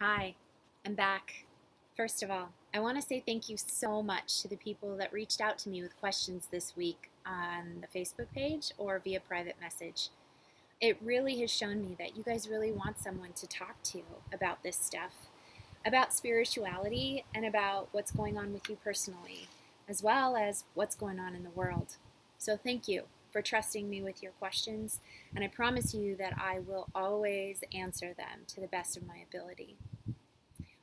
Hi, I'm back. First of all, I want to say thank you so much to the people that reached out to me with questions this week on the Facebook page or via private message. It really has shown me that you guys really want someone to talk to about this stuff, about spirituality, and about what's going on with you personally, as well as what's going on in the world. So, thank you for trusting me with your questions, and I promise you that I will always answer them to the best of my ability.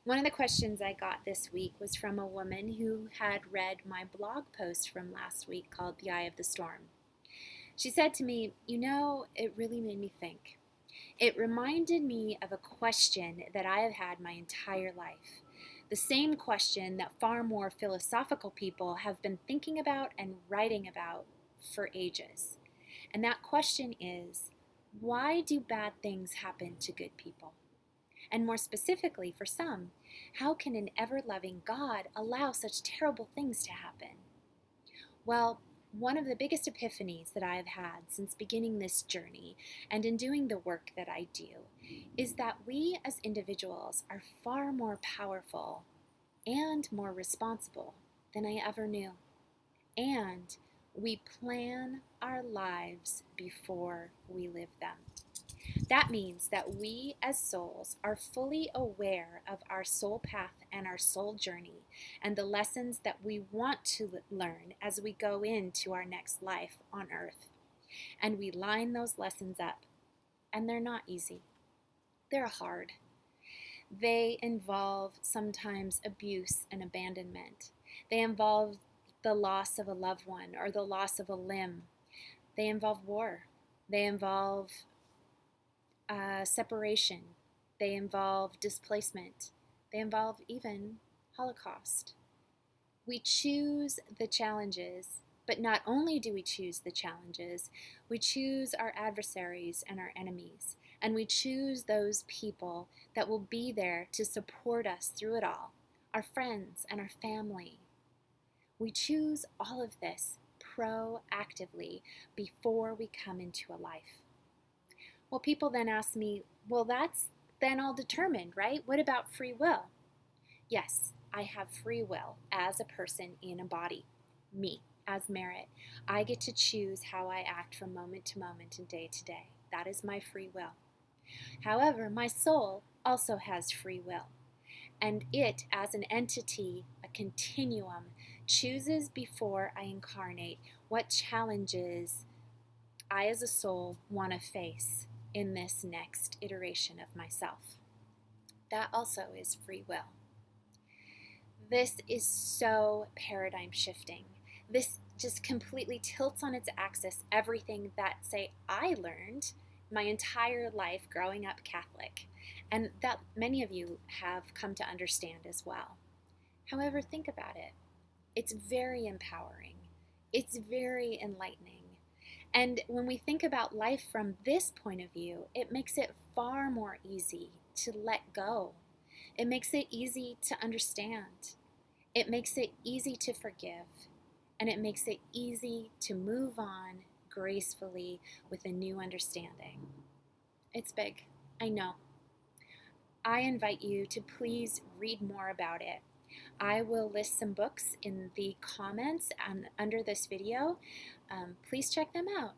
One of the questions I got this week was from a woman who had read my blog post from last week called The Eye of the Storm. She said to me, it really made me think. It reminded me of a question that I have had my entire life. The same question that far more philosophical people have been thinking about and writing about for ages. And that question is, why do bad things happen to good people? And more specifically, for some, how can an ever loving God allow such terrible things to happen? Well, one of the biggest epiphanies that I have had since beginning this journey and in doing the work that I do is that we as individuals are far more powerful and more responsible than I ever knew. And we plan our lives before we live them. That means that we as souls are fully aware of our soul path and our soul journey and the lessons that we want to learn as we go into our next life on earth. And we line those lessons up. And they're not easy, they're hard. They involve sometimes abuse and abandonment, they involve the loss of a loved one or the loss of a limb, they involve war, they involve separation, they involve displacement, they involve even Holocaust. We choose the challenges, but not only do we choose the challenges, we choose our adversaries and our enemies, and we choose those people that will be there to support us through it all, our friends and our family. We choose all of this proactively before we come into a life. Well, people then ask me, well, that's then all determined, right? What about free will? Yes, I have free will as a person in a body, me, as Merit. I get to choose how I act from moment to moment and day to day. That is my free will. However, my soul also has free will, and it, as an entity, a continuum, chooses before I incarnate what challenges I, as a soul, want to face in this next iteration of myself. That also is free will. This is so paradigm shifting. This just completely tilts on its axis everything that, say, I learned my entire life growing up Catholic, and that many of you have come to understand as well. However, think about it. It's very empowering. It's very enlightening. And when we think about life from this point of view, it makes it far more easy to let go. It makes it easy to understand. It makes it easy to forgive. And it makes it easy to move on gracefully with a new understanding. It's big, I know. I invite you to please read more about it. I will list some books in the comments under this video. Please check them out.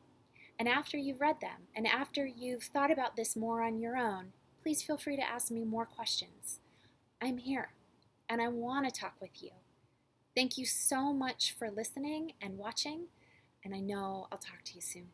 And after you've read them, and after you've thought about this more on your own, please feel free to ask me more questions. I'm here, and I want to talk with you. Thank you so much for listening and watching, and I know I'll talk to you soon.